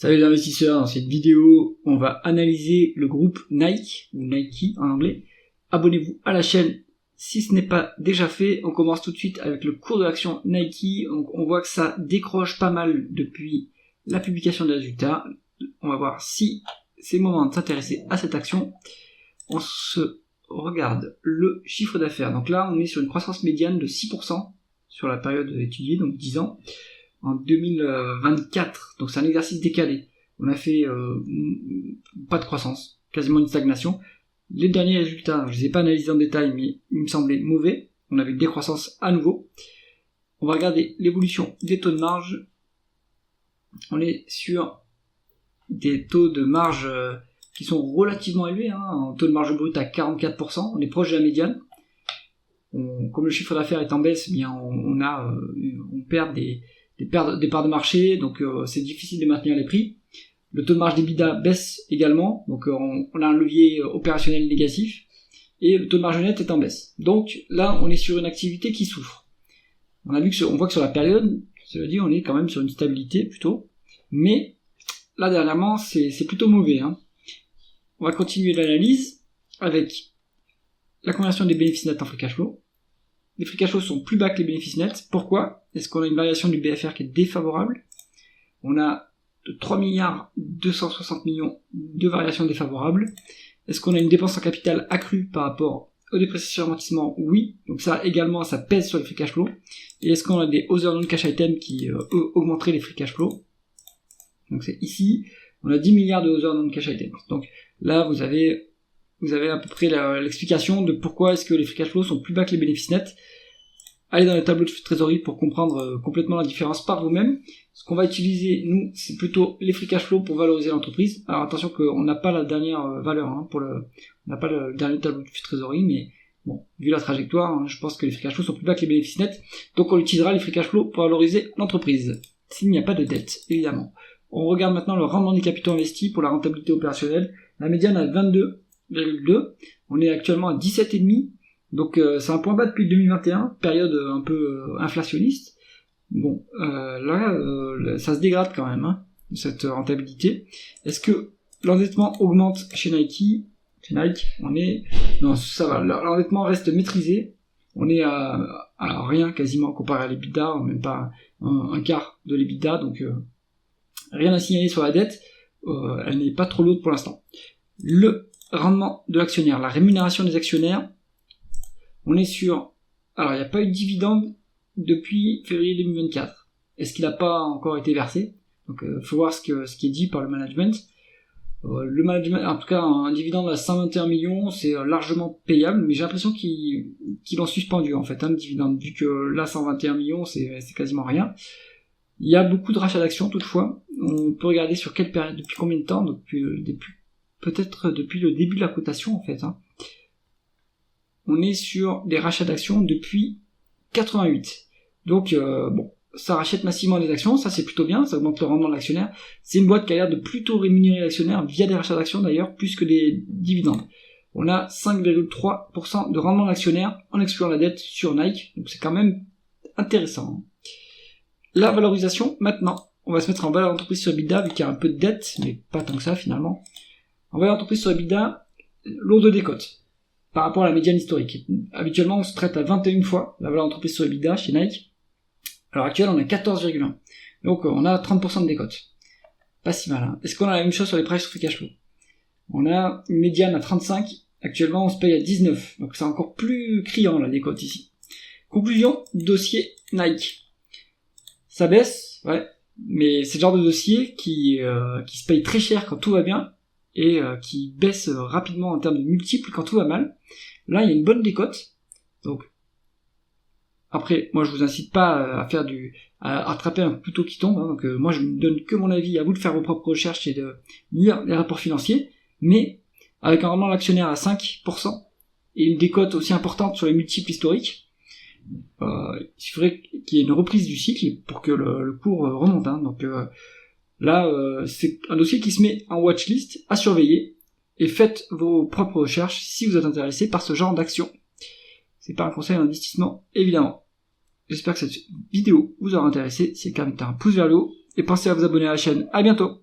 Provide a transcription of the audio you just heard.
Salut les investisseurs, dans cette vidéo, on va analyser le groupe Nike, ou Nike en anglais. Abonnez-vous à la chaîne si ce n'est pas déjà fait. On commence tout de suite avec le cours de l'action Nike. Donc, on voit que ça décroche pas mal depuis la publication des résultats. On va voir si c'est le moment de s'intéresser à cette action. On se regarde le chiffre d'affaires. Donc là, on est sur une croissance médiane de 6% sur la période étudiée, donc 10 ans. En 2024, donc c'est un exercice décalé. On a fait pas de croissance, quasiment une stagnation. Les derniers résultats, je les ai pas analysés en détail, mais ils me semblaient mauvais. On avait une décroissance à nouveau. On va regarder l'évolution des taux de marge. On est sur des taux de marge qui sont relativement élevés, un taux de marge brut à 44%. On est proche de la médiane. Comme le chiffre d'affaires est en baisse, eh bien on perd des parts de marché, donc c'est difficile de maintenir les prix. Le taux de marge d'EBITDA baisse également, donc on a un levier opérationnel négatif, et le taux de marge net est en baisse. Donc là, on est sur une activité qui souffre. On voit que sur la période, cela dit, on est quand même sur une stabilité plutôt, mais là dernièrement, c'est plutôt mauvais. On va continuer l'analyse avec la conversion des bénéfices nets en free cash flow. Les free cash flow sont plus bas que les bénéfices nets. Pourquoi ? Est-ce qu'on a une variation du BFR qui est défavorable ? On a 3 milliards 260 millions de variations défavorables. Est-ce qu'on a une dépense en capital accrue par rapport aux dépréciations et amortissements ? Oui. Donc ça également, ça pèse sur les free cash flow. Et est-ce qu'on a des other non-cash items qui augmenteraient les free cash flow ? Donc c'est ici, on a 10 milliards de other non-cash items. Donc là, vous avez à peu près l'explication de pourquoi est-ce que les free cash flow sont plus bas que les bénéfices nets. Allez dans le tableau de trésorerie pour comprendre complètement la différence par vous-même. Ce qu'on va utiliser, nous, c'est plutôt les free cash flow pour valoriser l'entreprise. Alors attention qu'on n'a pas la dernière valeur, on n'a pas le dernier tableau de trésorerie, mais bon, vu la trajectoire, je pense que les free cash flow sont plus bas que les bénéfices nets. Donc on utilisera les free cash flow pour valoriser l'entreprise, s'il n'y a pas de dette, évidemment. On regarde maintenant le rendement des capitaux investis pour la rentabilité opérationnelle. La médiane est à 22,2. On est actuellement à 17,5. Donc c'est un point bas depuis 2021, période un peu inflationniste. Bon, ça se dégrade quand même, cette rentabilité. Est-ce que l'endettement augmente chez Nike ? Chez Nike, non, ça va. L'endettement reste maîtrisé. On est à rien quasiment comparé à l'EBITDA, même pas un quart de l'EBITDA, donc rien à signaler sur la dette. Elle n'est pas trop lourde pour l'instant. Le rendement de l'actionnaire, la rémunération des actionnaires. On est sur... Alors, il n'y a pas eu de dividende depuis février 2024. Est-ce qu'il n'a pas encore été versé ? Donc, faut voir ce qui est dit par le management. Le management, en tout cas, un dividende à 121 millions, c'est largement payable, mais j'ai l'impression qu'ils l'ont suspendu, en fait, le dividende, vu que là, 121 millions, c'est quasiment rien. Il y a beaucoup de rachats d'actions, toutefois. On peut regarder sur quelle période, depuis combien de temps, peut-être depuis le début de la cotation, en fait, On est sur des rachats d'actions depuis 88. Donc, ça rachète massivement des actions, ça c'est plutôt bien, ça augmente le rendement de l'actionnaire. C'est une boîte qui a l'air de plutôt rémunérer l'actionnaire via des rachats d'actions d'ailleurs, plus que des dividendes. On a 5,3% de rendement de l'actionnaire en excluant la dette sur Nike, donc c'est quand même intéressant. La valorisation, maintenant, on va se mettre en valeur d'entreprise sur EBITDA, vu qu'il y a un peu de dette, mais pas tant que ça finalement. En valeur d'entreprise sur EBITDA, lourde décote par rapport à la médiane historique. Habituellement, on se traite à 21 fois la valeur d'entreprise sur EBITDA chez Nike. Alors actuellement, on a 14,1. Donc on a 30% de décote. Pas si mal. Est-ce qu'on a la même chose sur les prices sur free cash flow ? On a une médiane à 35. Actuellement, on se paye à 19. Donc c'est encore plus criant la décote ici. Conclusion, dossier Nike. Ça baisse, ouais. Mais c'est le genre de dossier qui se paye très cher quand tout va bien, et qui baisse rapidement en termes de multiples quand tout va mal. Là, il y a une bonne décote. Donc, après, moi, je vous incite pas à attraper un couteau qui tombe. Donc, moi, je ne donne que mon avis. À vous de faire vos propres recherches et de lire les rapports financiers. Mais, avec un rendement de l'actionnaire à 5%, et une décote aussi importante sur les multiples historiques, il faudrait qu'il y ait une reprise du cycle pour que le cours remonte. Donc, là, c'est un dossier qui se met en watchlist à surveiller, et faites vos propres recherches si vous êtes intéressé par ce genre d'action. C'est pas un conseil d'investissement, évidemment. J'espère que cette vidéo vous aura intéressé. Si c'est le cas, mettez un pouce vers le haut, et pensez à vous abonner à la chaîne. À bientôt!